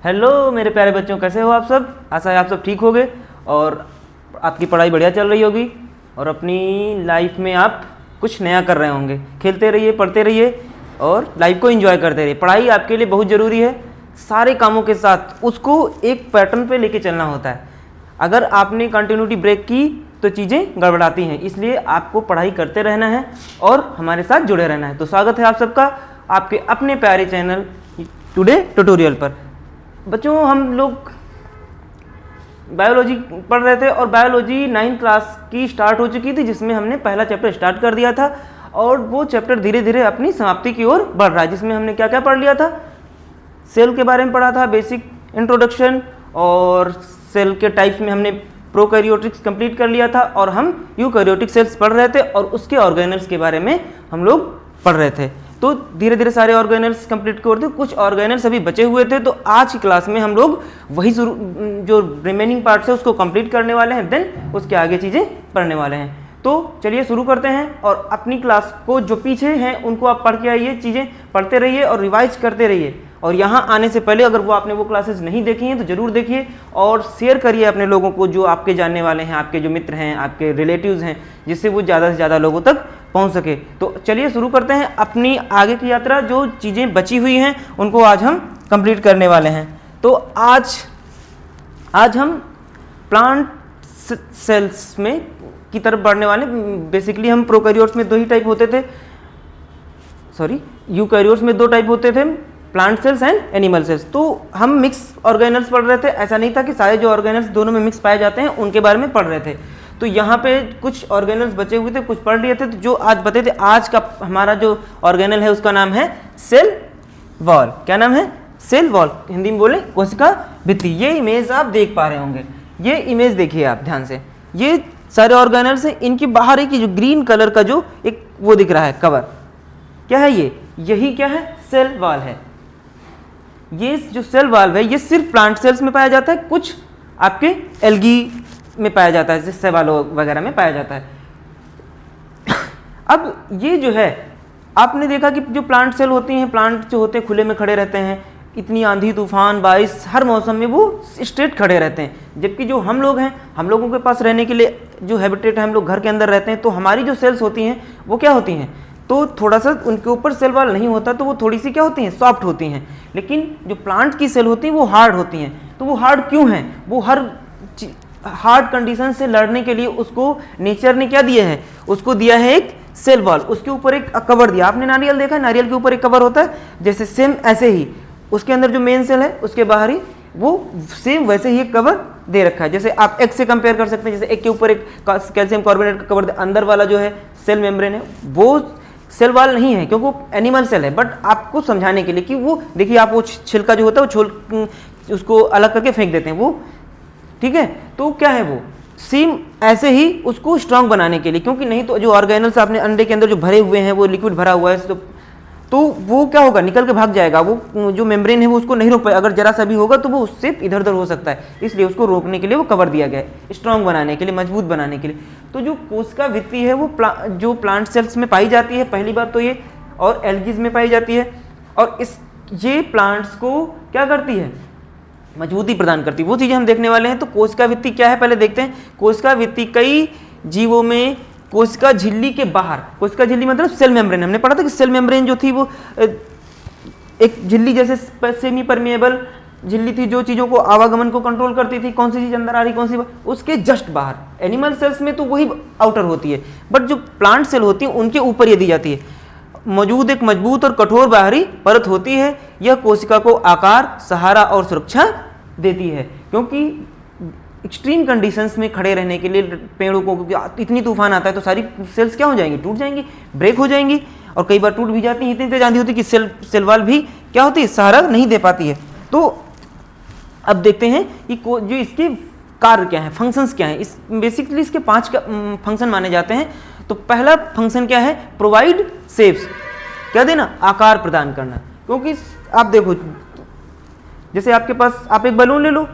Hello मेरे प्यारे बच्चों, कैसे हो आप सब। आशा है आप सब ठीक होगे और आपकी पढ़ाई बढ़िया चल रही होगी और अपनी लाइफ में आप कुछ नया कर रहे होंगे। खेलते रहिए, पढ़ते रहिए और लाइफ को एंजॉय करते रहिए। पढ़ाई आपके लिए बहुत ज़रूरी है। सारे कामों के साथ उसको एक पैटर्न पे लेके चलना होता है। अगर आपने कंटिन्यूटी ब्रेक की तो चीज़ें गड़बड़ाती हैं, इसलिए आपको पढ़ाई करते रहना है और हमारे साथ जुड़े रहना है। तो स्वागत है आप सबका आपके अपने प्यारे चैनल टुडे ट्यूटोरियल पर। बच्चों, हम लोग बायोलॉजी पढ़ रहे थे और बायोलॉजी 9th क्लास की स्टार्ट हो चुकी थी, जिसमें हमने पहला चैप्टर स्टार्ट कर दिया था और वो चैप्टर धीरे धीरे अपनी समाप्ति की ओर बढ़ रहा है। जिसमें हमने क्या क्या पढ़ लिया था, सेल के बारे में पढ़ा था, बेसिक इंट्रोडक्शन, और सेल के टाइप्स में हमने प्रोकैरियोटिक्स कंप्लीट कर लिया था और हम यूकैरियोटिक सेल्स पढ़ रहे थे और उसके ऑर्गेनल्स के बारे में हम लोग पढ़ रहे थे। तो धीरे धीरे सारे ऑर्गेनल्स कंप्लीट कर थे, कुछ ऑर्गेनल्स अभी बचे हुए थे। तो आज की क्लास में हम लोग वही जो रिमेनिंग पार्ट्स है उसको कंप्लीट करने वाले हैं, देन उसके आगे चीज़ें पढ़ने वाले हैं। तो चलिए शुरू करते हैं और अपनी क्लास को जो पीछे हैं उनको आप पढ़ के आइए, चीज़ें पढ़ते रहिए और रिवाइज करते रहिए। और यहाँ आने से पहले अगर आपने वो क्लासेस नहीं देखी हैं तो ज़रूर देखिए और शेयर करिए अपने लोगों को, जो आपके जानने वाले हैं, आपके जो मित्र हैं, आपके रिलेटिव्स हैं, जिससे वो ज़्यादा से ज़्यादा लोगों तक पहुँच सके। तो चलिए शुरू करते हैं अपनी आगे की यात्रा। जो चीज़ें बची हुई हैं उनको आज हम कंप्लीट करने वाले हैं। तो आज हम प्लांट सेल्स में की तरफ बढ़ने वाले। बेसिकली हम प्रोकैरियोट्स में दो ही टाइप होते थे, यूकैरियोट्स में दो टाइप होते थे, plant cells and animal cells. तो हम मिक्स ऑर्गेनल्स पढ़ रहे थे। ऐसा नहीं था कि सारे जो ऑर्गेनल्स दोनों में मिक्स पाए जाते हैं उनके बारे में पढ़ रहे थे। तो यहाँ पे कुछ ऑर्गेनल्स बचे हुए थे, कुछ पढ़ लिए थे। तो जो आज बते थे, आज का हमारा जो ऑर्गेनल है उसका नाम है सेल वॉल। क्या नाम है? Cell wall. हिंदी में बोले कोशिका भित्ति। ये इमेज आप देख पा रहे होंगे, ये इमेज देखिए आप ध्यान से। ये सारे ऑर्गेनल्स हैं, इनकी बाहर की जो ग्रीन कलर का जो एक वो दिख रहा है कवर, क्या है ये? यही क्या है? सेल वॉल है। ये जो सेल वॉल है ये सिर्फ प्लांट सेल्स में पाया जाता है, कुछ आपके एल्गी में पाया जाता है, जैसे शैवालों वगैरह में पाया जाता है। अब ये जो है, आपने देखा कि जो प्लांट सेल होती हैं, प्लांट जो होते हैं खुले में खड़े रहते हैं, इतनी आंधी तूफान बारिश हर मौसम में वो स्ट्रेट खड़े रहते हैं। जबकि जो हम लोग हैं, हम लोगों के पास रहने के लिए जो हैबिटेट है, हम लोग घर के अंदर रहते हैं, तो हमारी जो सेल्स होती हैं वो क्या होती हैं, तो थोड़ा सा उनके ऊपर सेल वॉल नहीं होता, तो वो थोड़ी सी क्या होती हैं, सॉफ्ट होती हैं। लेकिन जो प्लांट की सेल होती हैं वो हार्ड होती हैं। तो वो हार्ड क्यों हैं? वो हर हार्ड कंडीशन से लड़ने के लिए उसको नेचर ने क्या दिया है, उसको दिया है एक सेल वॉल। उसके ऊपर एक कवर दिया। आपने नारियल देखा है, नारियल के ऊपर एक कवर होता है, जैसे सेम ऐसे ही उसके अंदर जो मेन सेल है उसके बाहर ही वो सेम वैसे ही एक कवर दे रखा है। जैसे आप एग से कंपेयर कर सकते हैं, जैसे एग के ऊपर एक कैल्शियम कार्बोनेट का कवर, अंदर वाला जो है सेल मेम्ब्रेन है वो सेल वॉल नहीं है, क्योंकि वो एनिमल सेल है। बट आपको समझाने के लिए कि वो देखिए, आप वो छिलका जो होता है वो उसको अलग करके फेंक देते हैं वो, ठीक है। तो क्या है वो सेम ऐसे ही उसको स्ट्रांग बनाने के लिए, क्योंकि नहीं तो जो ऑर्गेनल्स आपने अंडे के अंदर जो भरे हुए हैं वो लिक्विड भरा हुआ है, तो वो क्या होगा, निकल के भाग जाएगा। वो जो मेम्ब्रेन है वो उसको नहीं रोक पाएगा। अगर जरा सा भी होगा तो वो उससे इधर उधर हो सकता है, इसलिए उसको रोकने के लिए वो कवर दिया गया है, स्ट्रांग बनाने के लिए, मजबूत बनाने के लिए। तो जो कोशिका भित्ति है वो जो प्लांट सेल्स में पाई जाती है, पहली बात तो ये, और एल्गीज में पाई जाती है। और ये प्लांट्स को क्या करती है, मजबूती प्रदान करती है। वो चीज़ें हम देखने वाले हैं। तो कोशिका भित्ति क्या है पहले देखते हैं। कोशिका भित्ति कई जीवों में कोशिका झिल्ली के बाहर, कोशिका झिल्ली मतलब सेल मेम्ब्रेन, हमने पढ़ा था कि सेल मेम्ब्रेन जो थी वो एक झिल्ली जैसे सेमी परमिएबल झिल्ली थी, जो चीज़ों को आवागमन को कंट्रोल करती थी, कौन सी चीज़ अंदर आ रही कौन सी, उसके जस्ट बाहर। एनिमल सेल्स में तो वही आउटर होती है, बट जो प्लांट सेल होती है उनके ऊपर ये दी जाती है। मौजूद एक मजबूत और कठोर बाहरी परत होती है। यह कोशिका को आकार, सहारा और सुरक्षा देती है, क्योंकि एक्सट्रीम कंडीशंस में खड़े रहने के लिए पेड़ों को इतनी तूफान आता है तो सारी सेल्स क्या हो जाएंगी, टूट जाएंगी, ब्रेक हो जाएंगी, और कई बार टूट भी जाती हैं। इतनी तेज आंधी होती है कि सेल वॉल भी क्या होती है, सहारा नहीं दे पाती है। तो अब देखते हैं कि जो इसके कार्य क्या है, फंक्शंस क्या है। इस बेसिकली इसके 5 फंक्शन माने जाते हैं। तो पहला फंक्शन क्या है, प्रोवाइड शेप्स, क्या देना, आकार प्रदान करना। क्योंकि आप देखो, जैसे आपके पास, आप एक बलून ले लो,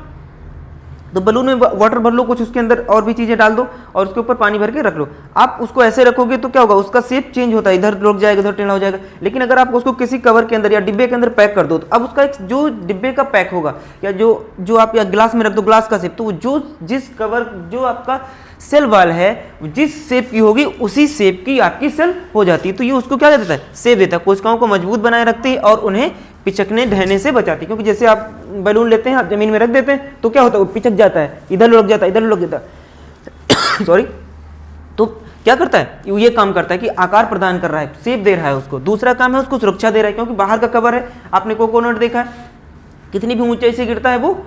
तो बलून में वाटर भर लो, कुछ उसके अंदर और भी चीज़ें डाल दो और उसके ऊपर पानी भर के रख लो। आप उसको ऐसे रखोगे तो क्या होगा, उसका शेप चेंज होता है, इधर रुक जाएगा, इधर टेढ़ा हो जाएगा। लेकिन अगर आप उसको किसी कवर के अंदर या डिब्बे के अंदर पैक कर दो, तो अब उसका एक जो डिब्बे का पैक होगा या जो आप या ग्लास में रख दो, ग्लास का शेप, तो जो जिस कवर जो आपका सेल वाल है जिस शेप की होगी उसी शेप की आपकी सेल हो जाती है। तो ये उसको क्या देता है, शेप देता है, कोशिकाओं को मजबूत बनाए रखती है और उन्हें पिचकने ढहने से बचाती है। क्योंकि जैसे आप बैलून लेते हैं, आप जमीन में रख देते हैं तो क्या होता है, वो पिचक जाता है, इधर लुढ़क जाता है, इधर लुढ़क जाता है सॉरी। तो क्या करता है, ये काम करता है कि आकार प्रदान कर रहा है, शेप दे रहा है उसको। दूसरा काम है उसको सुरक्षा दे रहा है, क्योंकि बाहर का कवर है। आपने कोकोनट देखा है, कितनी भी ऊंचाई से गिरता है वो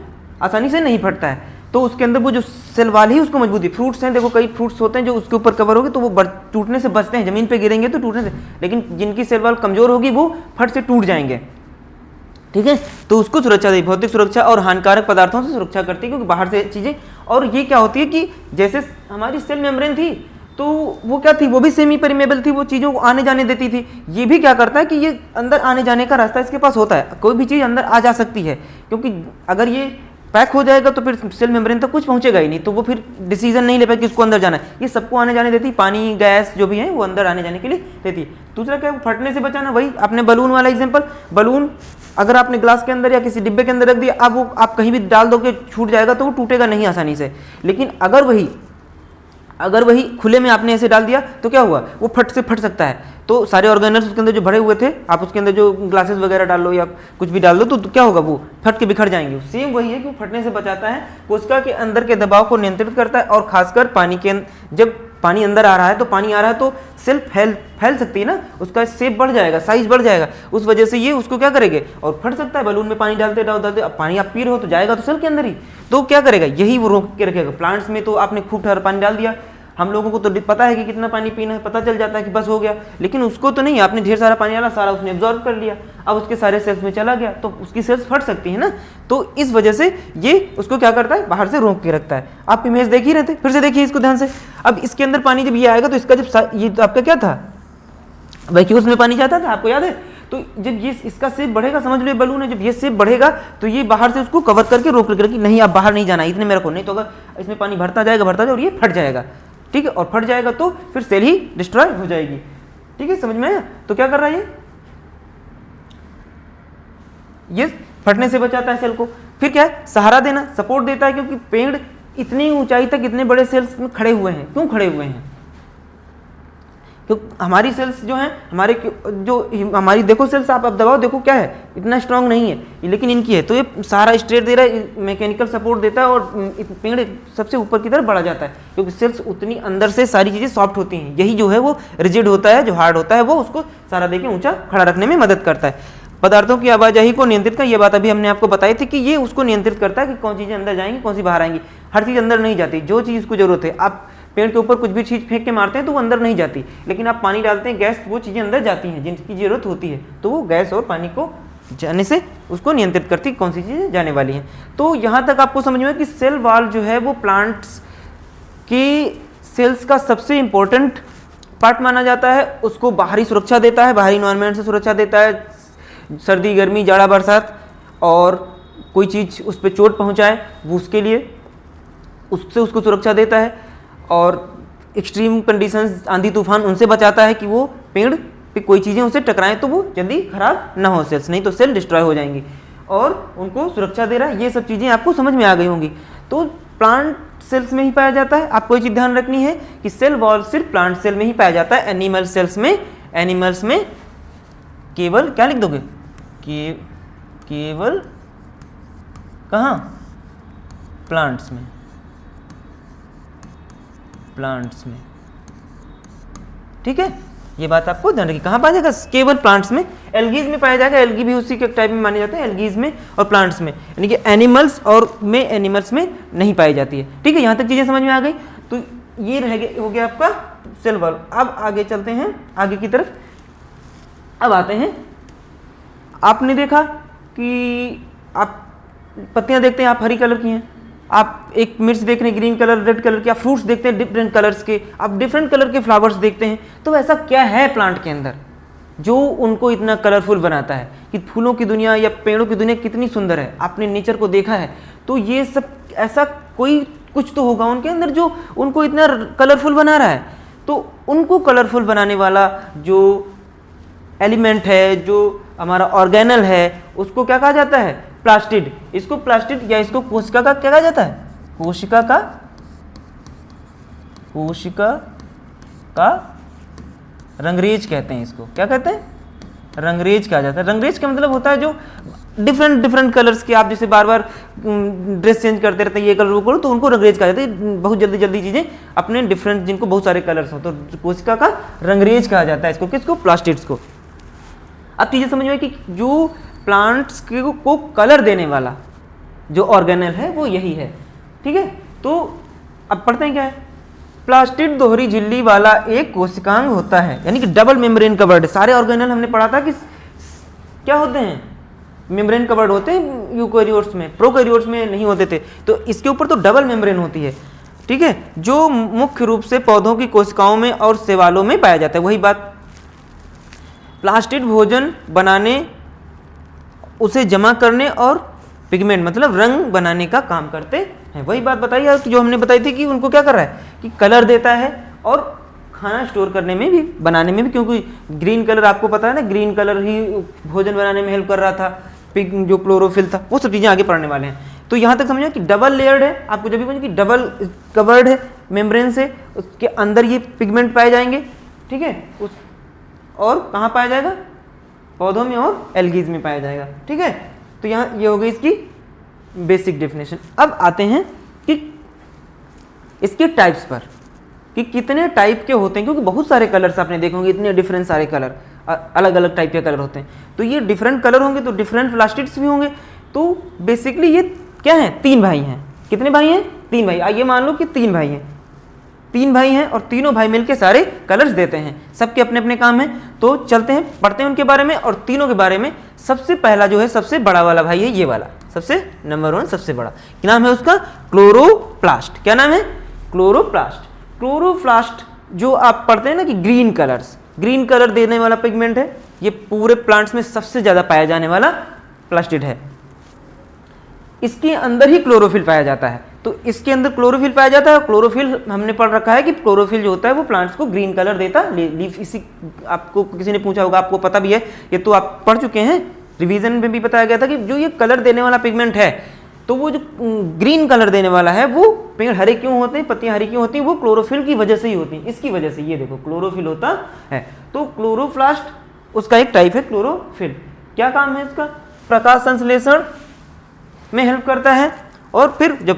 आसानी से नहीं फटता है। तो उसके अंदर वो जो सेल वाल ही उसको मजबूती। फ्रूट्स हैं, देखो कई फ्रूट्स होते हैं जो उसके ऊपर कवर होगी तो वो टूटने से बचते हैं, जमीन पे गिरेंगे तो टूटने से, लेकिन जिनकी सेल वाल कमजोर होगी वो फट से टूट जाएंगे। ठीक है, तो उसको सुरक्षा दी, भौतिक सुरक्षा और हानिकारक पदार्थों से सुरक्षा करती है, क्योंकि बाहर से चीजें। और ये क्या होती है कि जैसे हमारी सेल मेम्ब्रेन थी तो वो क्या थी, वो भी सेमी परमेबल थी, वो चीज़ों को आने जाने देती थी। ये भी क्या करता है कि ये अंदर आने जाने का रास्ता इसके पास होता है, कोई भी चीज़ अंदर आ जा सकती है। क्योंकि अगर ये पैक हो जाएगा तो फिर सेल मेम्ब्रेन तक कुछ पहुंचेगा ही नहीं, तो वो फिर डिसीजन नहीं ले पाएगा कि उसको अंदर जाना है। ये सबको आने जाने देती, पानी गैस जो भी है वो अंदर आने जाने के लिए देती है। दूसरा क्या है, फटने से बचाना। वही आपने बलून वाला एग्जाम्पल, बलून अगर आपने ग्लास के अंदर या किसी डिब्बे के अंदर रख दिया, अब वो आप कहीं भी डाल दोगे छूट जाएगा तो वो टूटेगा नहीं आसानी से। लेकिन अगर वही खुले में आपने ऐसे डाल दिया तो क्या हुआ, वो फट से फट सकता है। तो सारे ऑर्गेनल्स उसके अंदर जो भरे हुए थे, आप उसके अंदर जो ग्लासेस वगैरह डाल लो या कुछ भी डाल लो तो क्या होगा, वो फट के बिखर जाएंगे। सेम वही है कि वो फटने से बचाता है, कोशिका के अंदर के दबाव को नियंत्रित करता है। और खासकर पानी के जब पानी अंदर आ रहा है तो पानी आ रहा है तो सेल फैल सकती है ना, उसका शेप बढ़ जाएगा, साइज बढ़ जाएगा, उस वजह से ये उसको क्या करेंगे और फट सकता है। बलून में पानी डालते अब पानी आप पी रहे हो तो जाएगा तो सेल के अंदर ही, तो क्या करेगा, यही वो रोक के रखेगा। प्लांट्स में तो आपने खूब ठहर पानी डाल दिया, हम लोगों को तो पता है कि कितना पानी पीना है, पता चल जाता है कि बस हो गया। लेकिन उसको तो नहीं, आपने ढेर सारा पानी डाला, सारा उसने एब्जॉर्ब कर लिया, अब उसके सारे सेल्स में चला गया तो उसकी सेल्स फट सकती है ना। तो इस वजह से ये उसको क्या करता है, बाहर से रोक के रखता है। आप इमेज देख ही रहे थे, फिर से देखिए इसको ध्यान से। अब इसके अंदर पानी जब ये आएगा तो इसका जब ये तो आपका क्या था, वैक्यूल्स में पानी जाता था, आपको याद है। तो जब ये इसका शेप बढ़ेगा, समझ लो ये बलून है, जब ये शेप बढ़ेगा तो ये बाहर से उसको कवर करके रोक रखेगा कि नहीं आप बाहर नहीं जाना, इतने मेरे को नहीं, तो अगर इसमें पानी भरता जाएगा और ये फट जाएगा। ठीक है, और फट जाएगा तो फिर सेल ही डिस्ट्रॉय हो जाएगी। ठीक है, समझ में आया। तो क्या कर रहा है ये फटने से बचाता है सेल को। फिर क्या है, सहारा देना, सपोर्ट देता है, क्योंकि पेड़ इतनी ऊंचाई तक इतने बड़े सेल्स में खड़े हुए हैं। क्यों खड़े हुए हैं, क्योंकि हमारी सेल्स जो हैं, हमारी देखो सेल्स, आप अब दबाओ देखो क्या है, इतना स्ट्रांग नहीं है, लेकिन इनकी है तो ये सारा स्ट्रेट दे रहा है, मैकेनिकल सपोर्ट देता है और पेड़ सबसे ऊपर की तरफ बढ़ा जाता है, क्योंकि सेल्स उतनी अंदर से सारी चीज़ें सॉफ्ट होती हैं। यही जो है वो रिजिड होता है, जो हार्ड होता है वो उसको सारा देके ऊंचा खड़ा रखने में मदद करता है। पदार्थों की आवाजाही को नियंत्रित कर, ये बात अभी हमने आपको बताई थी कि ये उसको नियंत्रित करता है कि कौन चीज़ें अंदर जाएंगी, कौन सी बाहर आएंगी। हर चीज़ अंदर नहीं जाती, जो चीज़ को जरूरत है। आप पेड़ के ऊपर कुछ भी चीज़ फेंक के मारते हैं तो वो अंदर नहीं जाती, लेकिन आप पानी डालते हैं, गैस, वो चीज़ें अंदर जाती हैं जिनकी जरूरत होती है, तो वो गैस और पानी को जाने से उसको नियंत्रित करती कौन सी चीज़ें जाने वाली हैं। तो यहाँ तक आपको समझ में कि सेल वॉल जो है वो प्लांट्स की सेल्स का सबसे इंपॉर्टेंट पार्ट माना जाता है। उसको बाहरी सुरक्षा देता है, बाहरी इन्वायरमेंट से सुरक्षा देता है, सर्दी गर्मी जाड़ा बरसात, और कोई चीज़ उस पर चोट पहुँचाए वो उसके लिए उससे उसको सुरक्षा देता है, और एक्सट्रीम कंडीशंस, आंधी तूफान, उनसे बचाता है कि वो पेड़ पे कोई चीज़ें उससे टकराएं तो वो जल्दी खराब ना हो सेल्स, नहीं तो सेल डिस्ट्रॉय हो जाएंगी, और उनको सुरक्षा दे रहा है। ये सब चीज़ें आपको समझ में आ गई होंगी। तो प्लांट सेल्स में ही पाया जाता है। आपको ये चीज़ ध्यान रखनी है कि सेल वॉल सिर्फ प्लांट सेल में ही पाया जाता है। एनिमल सेल्स में, एनिमल्स में केवल क्या लिख दोगे, केवल कहाँ, प्लांट्स में, प्लांट्स में। ठीक है, ये बात आपको ध्यान रखिए। कहाँ पाया जाएगा, केवल प्लांट्स में। एल्गीज में पाया जाएगा, एल्गी भी उसी के टाइप में माने जाते हैं, एल्गीज में और प्लांट्स में, यानी कि एनिमल्स और में, एनिमल्स में नहीं पाई जाती है। ठीक है, यहाँ तक चीज़ें समझ में आ गई। तो ये रह गया, हो गया आपका सेल वॉल। अब आगे चलते हैं आगे की तरफ। अब आते हैं, आपने देखा कि आप पत्तियां देखते हैं, आप हरी कलर की हैं, आप एक मिर्च देख रहे हैं ग्रीन कलर, रेड कलर की, आप फ्रूट्स देखते हैं डिफरेंट कलर्स के, आप डिफरेंट कलर के फ्लावर्स देखते हैं। तो ऐसा क्या है प्लांट के अंदर जो उनको इतना कलरफुल बनाता है, कि फूलों की दुनिया या पेड़ों की दुनिया कितनी सुंदर है, आपने नेचर को देखा है। तो ये सब ऐसा कोई कुछ तो होगा उनके अंदर जो उनको इतना कलरफुल बना रहा है। तो उनको कलरफुल बनाने वाला जो एलिमेंट है, जो हमारा ऑर्गेनल है, उसको क्या कहा जाता है? प्लास्टिड। इसको प्लास्टिड या इसको कोशिका का क्या कहा जाता है? कोशिका का रंगरेज कहते हैं। इसको क्या कहते हैं? रंगरेज कहा जाता है। रंगरेज का मतलब होता है जो डिफरेंट कलर्स के, आप जैसे बार बार ड्रेस चेंज करते रहते हैं, ये कलर वो कलर, तो उनको रंगरेज कहा जाता है। बहुत जल्दी चीजें अपने डिफरेंट, जिनको बहुत सारे कलर्स हो, तो कोशिका का रंगरेज कहा जाता है इसको। किसको? प्लास्टिड्स को। अब चीजें समझ में कि जो प्लांट्स को कलर देने वाला जो ऑर्गेनल है वो यही है। ठीक है, तो अब पढ़ते हैं क्या है। प्लास्टिड दोहरी झिल्ली वाला एक कोशिकांग होता है, यानी कि डबल मेम्ब्रेन कवर्ड। सारे ऑर्गेनल हमने पढ़ा था कि क्या होते हैं? मेम्ब्रेन कवर्ड होते हैं यूकेरियोट्स में, प्रोकैरियोट्स में नहीं होते थे। तो इसके ऊपर तो डबल मेम्ब्रेन होती है। ठीक है, जो मुख्य रूप से पौधों की कोशिकाओं में और शैवालों में पाया जाता है। वही बात, प्लास्टिड भोजन बनाने, उसे जमा करने और पिगमेंट मतलब रंग बनाने का काम करते हैं। वही बात बताइए जो हमने बताई थी कि उनको क्या कर रहा है कि कलर देता है और खाना स्टोर करने में भी, बनाने में भी, क्योंकि ग्रीन कलर आपको पता है ना, ग्रीन कलर ही भोजन बनाने में हेल्प कर रहा था। पिग जो क्लोरोफिल था, वो सब चीज़ें आगे पढ़ने वाले हैं। तो यहाँ तक समझिए कि डबल लेयर्ड है। आपको जब भी समझिए कि डबल कवर्ड है मेम्ब्रेन से, उसके अंदर ये पिगमेंट पाए जाएंगे। ठीक है, और कहाँ पाया जाएगा? पौधों में और एल्गीज में पाया जाएगा। ठीक है, तो यहाँ ये हो गई इसकी बेसिक डेफिनेशन। अब आते हैं कि इसके टाइप्स पर, कि कितने टाइप के होते हैं, क्योंकि बहुत सारे कलर्स आपने देखे होंगे, इतने डिफरेंट सारे कलर, अलग अलग टाइप के कलर होते हैं। तो ये डिफरेंट कलर होंगे तो डिफरेंट प्लास्टिड्स भी होंगे। तो बेसिकली ये क्या है? 3 भाई हैं। कितने भाई हैं? 3 भाई। आइए मान लो कि 3 भाई हैं, 3 भाई हैं और तीनों भाई मिलके सारे कलर्स देते हैं। सबके अपने अपने काम हैं। तो चलते हैं, पढ़ते हैं उनके बारे में और तीनों के बारे में। सबसे पहला जो है, सबसे बड़ा वाला भाई है ये वाला, सबसे नंबर 1 सबसे बड़ा। क्या नाम है उसका? क्लोरोप्लास्ट। क्या नाम है? क्लोरोप्लास्ट। क्लोरोप्लास्ट जो आप पढ़ते हैं ना कि ग्रीन कलर्स, ग्रीन कलर देने वाला पिगमेंट है। ये पूरे प्लांट्स में सबसे ज्यादा पाया जाने वाला प्लास्टिड है। इसके अंदर ही क्लोरोफिल पाया जाता है। तो इसके अंदर क्लोरोफिल पाया जाता है। क्लोरोफिल हमने पढ़ रखा है कि क्लोरोफिल जो होता है वो प्लांट्स को ग्रीन कलर देता है। लीफ, इसी आपको किसी ने पूछा होगा, आपको पता भी है, ये तो आप पढ़ चुके हैं, रिवीजन में भी बताया गया था कि जो ये कलर देने वाला पिगमेंट है, तो वो जो ग्रीन कलर देने वाला है, वो पेड़ हरे क्यों होते हैं, पत्तियां हरी क्यों होती हैं? वो क्लोरोफिल की वजह से ही होती हैं। इसकी वजह से ये देखो क्लोरोफिल होता है। तो क्लोरोप्लास्ट उसका एक टाइप है क्लोरोफिल। क्या काम है इसका? प्रकाश संश्लेषण में हेल्प करता है। और फिर जब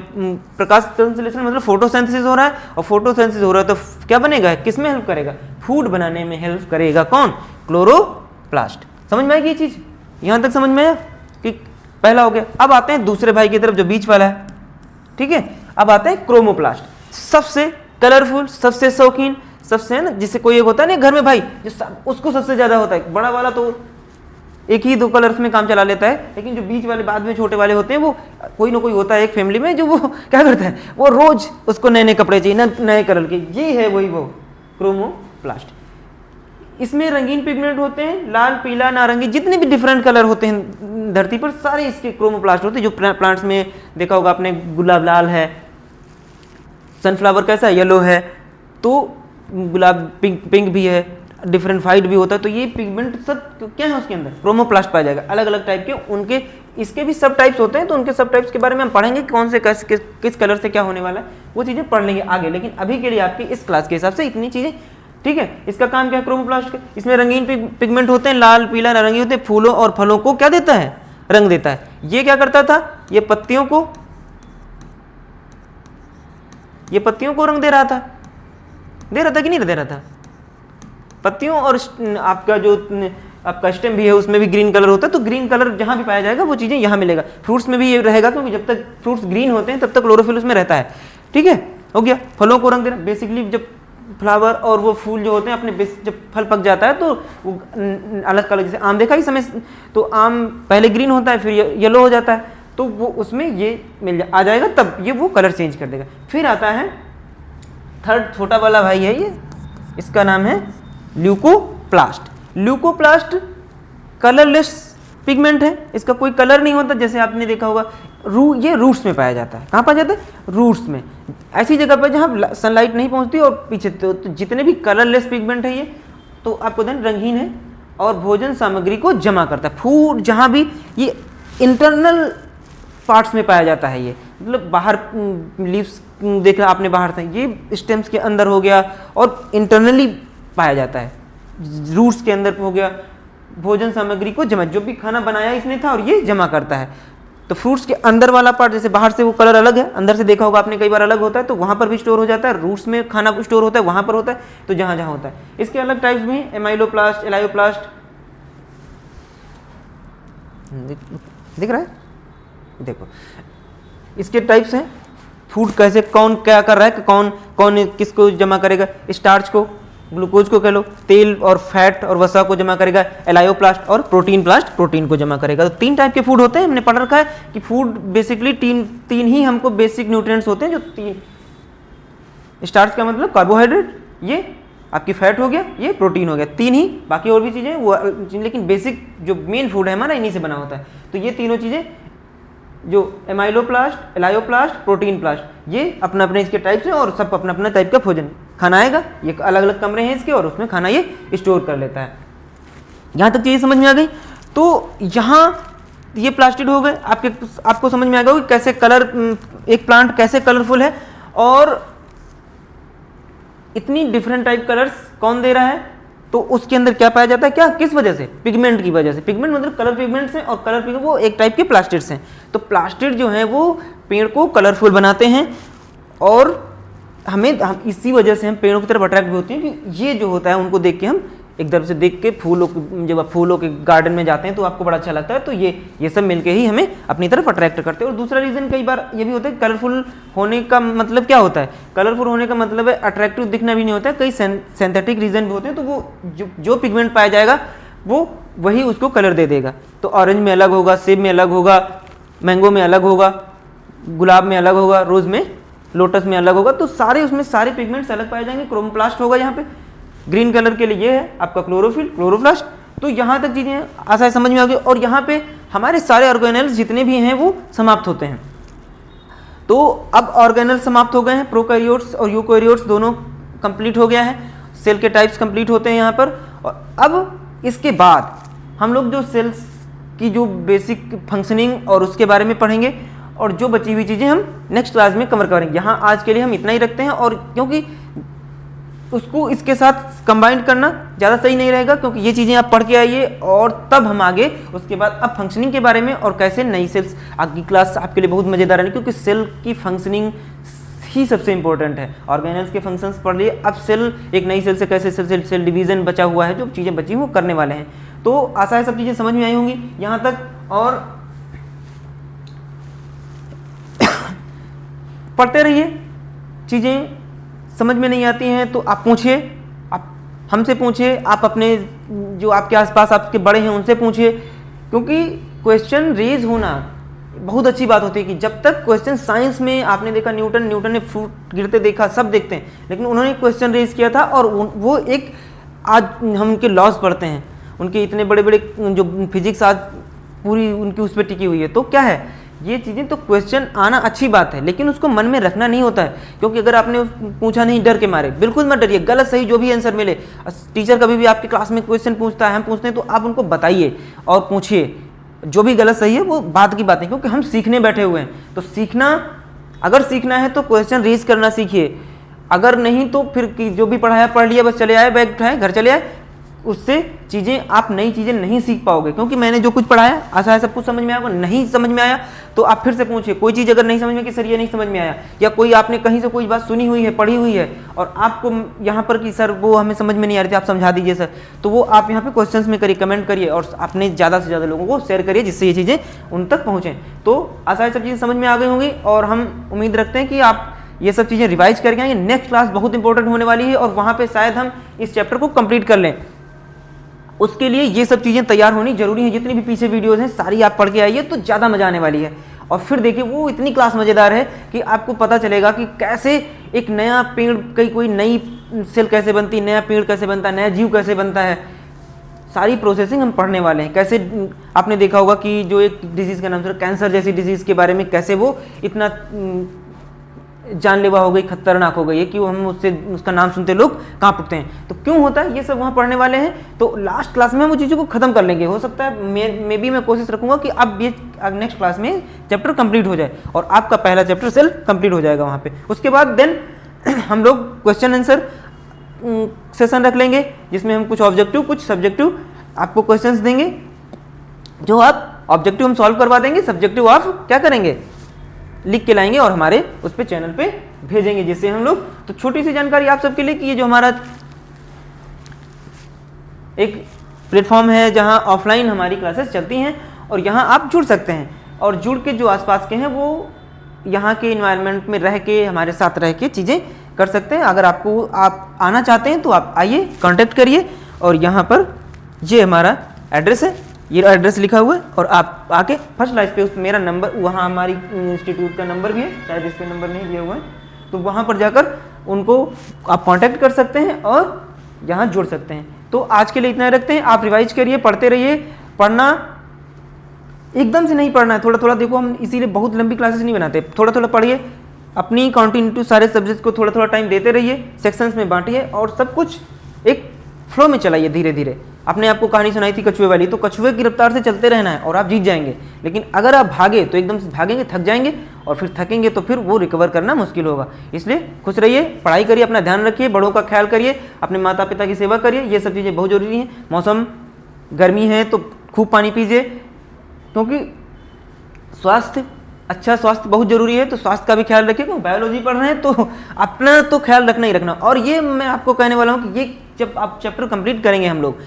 प्रकाश संश्लेषण मतलब फोटोसिंथेसिस हो रहा है, और फोटोसिंथेसिस हो रहा है तो क्या बनेगा? किस में हेल्प करेगा? फूड बनाने में हेल्प करेगा। कौन? क्लोरोप्लास्ट। समझ में आएगी ये चीज? यहां तक समझ में आया कि पहला हो गया। अब आते हैं दूसरे भाई की तरफ जो बीच वाला है। ठीक है, अब आते हैं क्रोमोप्लास्ट। सबसे कलरफुल, सबसे शौकीन, सबसे, है ना, जिससे कोई एक होता है ना घर में भाई, उसको सबसे ज्यादा होता है। बड़ा वाला तो एक ही 2 कलर्स में काम चला लेता है, लेकिन जो बीच वाले, बाद में छोटे वाले होते हैं, वो कोई ना कोई होता है एक फैमिली में जो वो क्या करता है, वो रोज उसको नए नए कपड़े चाहिए, नए कलर के। ये है वही वो क्रोमोप्लास्ट। इसमें रंगीन पिगमेंट होते हैं, लाल, पीला, नारंगी, जितने भी डिफरेंट कलर होते हैं धरती पर, सारे इसके क्रोमोप्लास्ट होते हैं। जो प्लांट्स में देखा होगा आपने, गुलाब लाल है, सनफ्लावर कैसा येलो है, तो गुलाब पिंक भी है, डिफरेंट वाइट भी होता है। तो ये पिगमेंट सब क्या है उसके अंदर? क्रोमोप्लास्ट पाया जाएगा, अलग अलग टाइप के। उनके इसके भी सब टाइप्स होते हैं, तो उनके सब टाइप्स के बारे में हम पढ़ेंगे, कौन से किस कलर से क्या होने वाला है, वो चीजें पढ़ लेंगे आगे। लेकिन अभी के लिए आपकी इस क्लास के हिसाब से इतनी चीजें, ठीक है। इसका काम क्या है क्रोमोप्लास्ट का? इसमें रंगीन पिगमेंट होते हैं, लाल, पीला, नारंगी होते हैं। फूलों और फलों को क्या देता है? रंग देता है। ये क्या करता था? ये पत्तियों को रंग दे रहा था कि नहीं दे रहा था? पत्तियों और आपका जो आपका स्टेम भी है उसमें भी ग्रीन कलर होता है। तो ग्रीन कलर जहां भी पाया जाएगा वो चीजें यहां मिलेगा। फ्रूट्स में भी ये रहेगा, क्योंकि जब तक फ्रूट्स ग्रीन होते हैं तब तक क्लोरोफिल उसमें रहता है। ठीक है, हो गया। फलों को रंग देना, बेसिकली जब फ्लावर और वो फूल जो होते हैं अपने, जब फल पक जाता है तो वो अलग कलर, जैसे आम देखा ही समय, तो आम पहले ग्रीन होता है, फिर येलो हो जाता है, तो वो उसमें ये आ जाएगा, तब ये वो कलर चेंज कर देगा। फिर आता है थर्ड, छोटा वाला भाई है ये, इसका नाम है ल्यूकोप्लास्ट। ल्यूकोप्लास्ट कलरलेस पिगमेंट है, इसका कोई कलर नहीं होता। जैसे आपने देखा होगा ये रूट्स में पाया जाता है। कहाँ पाया जाता है? रूट्स में, ऐसी जगह पर जहाँ सनलाइट नहीं पहुँचती और पीछे तो जितने भी कलरलेस पिगमेंट है ये तो आपको देन रंगीन है और भोजन सामग्री को जमा करता है। फूड जहाँ भी ये इंटरनल पार्ट्स में पाया जाता है, ये मतलब बाहर लीव्स देखा आपने बाहर से, ये स्टेम्स के अंदर हो गया और इंटरनली पाया जाता है, रूट्स के अंदर हो गया। भोजन सामग्री को जमा, जो भी खाना बनाया इसने था और ये जमा करता है। तो फ्रूट्स के अंदर वाला पार्ट, जैसे बाहर से वो कलर अलग है, अंदर से देखा होगा आपने कई बार अलग होता है, तो वहाँ पर भी स्टोर हो जाता है। रूट्स में खाना स्टोर होता है, वहाँ पर होता है, तो जहाँ जहाँ होता है। इसके अलग टाइप्स भी, एमाइलोप्लास्ट, एलायोप्लास्ट, दिख रहा है? देखो इसके टाइप्स हैं। फूड कैसे, कौन क्या कर रहा है, कौन किसको जमा करेगा? स्टार्च को, ग्लूकोज को कह लो, तेल और फैट और वसा को जमा करेगा। एलायोप्लास्ट और प्रोटीन प्लास्ट प्रोटीन को जमा करेगा। तो 3 टाइप के फूड होते हैं। हमने पढ़ रखा है कि फूड बेसिकली तीन ही हमको बेसिक न्यूट्रिएंट्स होते हैं, जो 3। स्टार्च का मतलब कार्बोहाइड्रेट, ये आपकी फैट हो गया, ये प्रोटीन हो गया, 3 ही। बाकी और भी चीज़ें वो, लेकिन बेसिक जो मेन फूड है हमारा इन्हीं से बना होता है। तो ये तीनों चीज़ें जो एमाइलोप्लास्ट, एलायोप्लास्ट, प्रोटीन प्लास्ट, ये अपने अपने इसके टाइप्स हैं और सब अपना अपना टाइप का भोजन खाना आएगा। ये अलग अलग कमरे हैं इसके और उसमें खाना ये स्टोर कर लेता है। यहाँ तक चीज़ें समझ में आ गई। तो यहाँ ये प्लास्टिड हो गए, आपको समझ में आ गया कि कैसे कलर, एक प्लांट कैसे कलरफुल है और इतनी डिफरेंट टाइप कलर्स कौन दे रहा है। तो उसके अंदर क्या पाया जाता है, क्या, किस वजह से? पिगमेंट की वजह से। पिगमेंट मतलब कलर पिगमेंट्स हैं और कलर पिगमेंट वो एक टाइप के प्लास्टिड्स हैं। तो प्लास्टिड जो है वो पेड़ को कलरफुल बनाते हैं और हम इसी वजह से हम पेड़ों की तरफ अट्रैक्ट भी होते हैं कि ये जो होता है उनको देख के हम एक तरफ से देख के जब आप फूलों के गार्डन में जाते हैं तो आपको बड़ा अच्छा लगता है। तो ये सब मिलके ही हमें अपनी तरफ अट्रैक्ट करते हैं। और दूसरा रीज़न कई बार ये भी होता है, कलरफुल होने का मतलब क्या होता है? कलरफुल होने का मतलब है अट्रैक्टिव दिखना भी नहीं होता है, कई सिंथेटिक रीज़न भी होते हैं। तो वो जो पिगमेंट पाया जाएगा वो वही उसको कलर दे देगा। तो ऑरेंज में अलग होगा, सेब में अलग होगा, मैंगो में अलग होगा, गुलाब में अलग होगा, रोज़ में, लोटस में अलग होगा। तो सारे उसमें सारे पिगमेंट्स अलग पाए जाएंगे। क्रोमोप्लास्ट होगा यहाँ पे, ग्रीन कलर के लिए ये है आपका क्लोरोफिल, क्लोरोप्लास्ट। तो यहाँ तक चीज़ें आसानी समझ में आ गई। और यहाँ पे हमारे सारे ऑर्गेनेल्स जितने भी हैं वो समाप्त होते हैं। तो अब ऑर्गेनेल्स समाप्त हो गए हैं, प्रोकैरियोट्स और यूकैरियोट्स दोनों कंप्लीट हो गया है। सेल के टाइप्स कंप्लीट होते हैं यहाँ पर। और अब इसके बाद हम लोग जो सेल्स की जो बेसिक फंक्शनिंग और उसके बारे में पढ़ेंगे और जो बची हुई चीज़ें हम नेक्स्ट क्लास में कवर करेंगे। यहाँ आज के लिए हम इतना ही रखते हैं। और क्योंकि उसको इसके साथ कंबाइन करना ज़्यादा सही नहीं रहेगा, क्योंकि ये चीज़ें आप पढ़ के आइए और तब हम आगे उसके बाद अब फंक्शनिंग के बारे में और कैसे नई सेल्स, आगे क्लास आपके लिए बहुत मज़ेदार है क्योंकि सेल की फंक्शनिंग ही सबसे इंपॉर्टेंट है। ऑर्गेनेल्स के फंक्शंस पढ़ लिए, अब सेल, एक नई सेल से कैसे सेल डिवीजन बचा हुआ है, जो चीज़ें बची वो करने वाले हैं। तो आशा है सब चीज़ें समझ में आई होंगी यहाँ तक। और पढ़ते रहिए, चीज़ें समझ में नहीं आती हैं तो आप पूछिए, आप हमसे पूछिए, आप अपने जो आपके आसपास आपके बड़े हैं उनसे पूछिए, क्योंकि क्वेश्चन रेज होना बहुत अच्छी बात होती है। कि जब तक क्वेश्चन साइंस में आपने देखा, न्यूटन ने फ्रूट गिरते देखा, सब देखते हैं, लेकिन उन्होंने क्वेश्चन रेज किया था और वो एक, आज हम उनके लॉज पढ़ते हैं, उनके इतने बड़े बड़े जो फिजिक्स आज पूरी उनकी उस पर टिकी हुई है। तो क्या है, ये चीज़ें, तो क्वेश्चन आना अच्छी बात है, लेकिन उसको मन में रखना नहीं होता है। क्योंकि अगर आपने पूछा नहीं डर के मारे, बिल्कुल मत डरिए, गलत सही जो भी आंसर मिले, टीचर कभी भी आपके क्लास में क्वेश्चन पूछता है, हम पूछते हैं, तो आप उनको बताइए और पूछिए। जो भी गलत सही है वो बात की बात है, क्योंकि हम सीखने बैठे हुए हैं। तो सीखना, अगर सीखना है तो क्वेश्चन रेज करना सीखिए, अगर नहीं तो फिर जो भी पढ़ाया पढ़ लिया, बस चले आए, बैग उठाए, घर चले आए, उससे चीज़ें, आप नई चीज़ें नहीं सीख पाओगे। क्योंकि मैंने जो कुछ पढ़ाया, आशा है सब कुछ समझ में आया। नहीं समझ में आया तो आप फिर से पूछिए। कोई चीज़ अगर नहीं समझ में कि सर ये नहीं समझ में आया, या कोई आपने कहीं से कोई बात सुनी हुई है, पढ़ी हुई है, और आपको यहाँ पर कि सर वो हमें समझ में नहीं आ रही थी, आप समझा दीजिए सर, तो वो आप यहाँ पे क्वेश्चंस में करिए, कमेंट करिए और अपने ज़्यादा से ज़्यादा लोगों को शेयर करिए, जिससे ये चीज़ें उन तक पहुँचें। तो आशा है सब चीज़ें समझ में आ गई होंगी और हम उम्मीद रखते हैं कि आप ये सब चीज़ें रिवाइज करके आएंगे। नेक्स्ट क्लास बहुत इंपॉर्टेंट होने वाली है और वहाँ पे शायद हम इस चैप्टर को कंप्लीट कर लें। उसके लिए ये सब चीज़ें तैयार होनी जरूरी है। जितनी भी पीछे वीडियोस हैं सारी आप पढ़ के आइए तो ज़्यादा मजा आने वाली है। और फिर देखिए, वो इतनी क्लास मज़ेदार है कि आपको पता चलेगा कि कैसे एक नया पेड़, कोई नई सेल कैसे बनती है, नया पेड़ कैसे बनता है, नया जीव कैसे बनता है, सारी प्रोसेसिंग हम पढ़ने वाले हैं। कैसे आपने देखा होगा कि जो एक डिजीज़ का नाम था कैंसर जैसी डिजीज़ के बारे में, कैसे वो इतना जानलेवा हो गई, खतरनाक हो गई है कि वो हम उसका नाम सुनते लोग कांप उठते हैं। तो क्यों होता है, ये सब वहाँ पढ़ने वाले हैं। तो लास्ट क्लास में हम उन चीज़ों को खत्म कर लेंगे। हो सकता है मैं कोशिश रखूँगा कि अब ये नेक्स्ट क्लास में चैप्टर कंप्लीट हो जाए और आपका पहला चैप्टर सेल कंप्लीट हो जाएगा वहाँ पे। उसके बाद देन हम लोग क्वेश्चन आंसर सेशन रख लेंगे, जिसमें हम कुछ ऑब्जेक्टिव कुछ सब्जेक्टिव आपको क्वेश्चंस देंगे, जो आप ऑब्जेक्टिव हम सॉल्व करवा देंगे, सब्जेक्टिव आप क्या करेंगे, लिख के लाएंगे और हमारे उस पे चैनल पे भेजेंगे, जिससे हम लोग। तो छोटी सी जानकारी आप सबके लिए कि ये जो हमारा एक प्लेटफॉर्म है जहां ऑफलाइन हमारी क्लासेस चलती हैं और यहां आप जुड़ सकते हैं, और जुड़ के जो आसपास के हैं वो यहाँ के इन्वायरमेंट में रह के हमारे साथ रह के चीज़ें कर सकते हैं। अगर आप आना चाहते हैं तो आप आइए, कांटेक्ट करिए, और यहाँ पर ये हमारा एड्रेस है, ये एड्रेस लिखा हुआ है, और आप आके फर्स्ट लाइफ पे उस मेरा नंबर, वहाँ हमारी इंस्टीट्यूट का नंबर भी है, शायद इस पे नंबर नहीं दिया हुआ है, तो वहाँ पर जाकर उनको आप कांटेक्ट कर सकते हैं और यहाँ जुड़ सकते हैं। तो आज के लिए इतना रखते हैं। आप रिवाइज करिए, पढ़ते रहिए। पढ़ना एकदम से नहीं पढ़ना है, थोड़ा थोड़ा। देखो हम इसीलिए बहुत लंबी क्लासेस नहीं बनाते, थोड़ा थोड़ा पढ़िए, अपनी कंटिन्यूटी सारे सब्जेक्ट्स को थोड़ा थोड़ा टाइम देते रहिए, सेक्शंस में बांटिए और सब कुछ एक फ्लो में चलाइए धीरे धीरे। अपने आप को कहानी सुनाई थी कछुए वाली, तो कछुए की रफ्तार से चलते रहना है और आप जीत जाएंगे। लेकिन अगर आप भागे तो एकदम से भागेंगे, थक जाएंगे, और फिर थकेंगे तो फिर वो रिकवर करना मुश्किल होगा। इसलिए खुश रहिए, पढ़ाई करिए, अपना ध्यान रखिए, बड़ों का ख्याल करिए, अपने माता पिता की सेवा करिए, ये सब चीज़ें बहुत जरूरी हैं। मौसम गर्मी है तो खूब पानी पीजिए, क्योंकि स्वास्थ्य, अच्छा स्वास्थ्य बहुत जरूरी है। तो स्वास्थ्य का भी ख्याल रखिए, क्योंकि बायोलॉजी पढ़ रहे हैं तो अपना तो ख्याल रखना ही रखना। और ये मैं आपको कहने वाला हूँ कि ये जब आप चैप्टर कंप्लीट करेंगे, हम लोग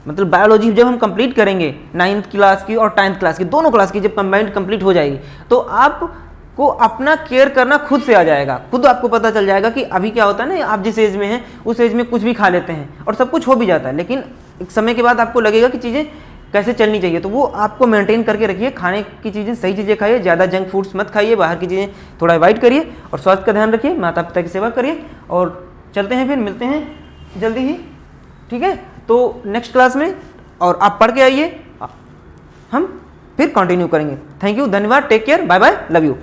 मतलब बायोलॉजी जब हम कंप्लीट करेंगे 9th क्लास की और 10th क्लास की, दोनों क्लास की जब कंबाइंड कंप्लीट हो जाएगी, तो आपको अपना केयर करना खुद से आ जाएगा। खुद आपको पता चल जाएगा कि अभी क्या होता है ना, आप जिस एज में हैं उस एज में कुछ भी खा लेते हैं और सब कुछ हो भी जाता है, लेकिन एक समय के बाद आपको लगेगा कि चीज़ें कैसे चलनी चाहिए। तो वो आपको मेंटेन करके रखिए, खाने की चीज़ें सही चीज़ें खाइए, ज़्यादा जंक फूड्स मत खाइए, बाहर की चीज़ें थोड़ा अवॉइड करिए, और स्वास्थ्य का ध्यान रखिए, माता पिता की सेवा करिए। और चलते हैं, फिर मिलते हैं जल्दी ही, ठीक है। तो नेक्स्ट क्लास में और आप पढ़ के आइए, हम फिर कंटिन्यू करेंगे। थैंक यू, धन्यवाद, take care, bye bye, love you.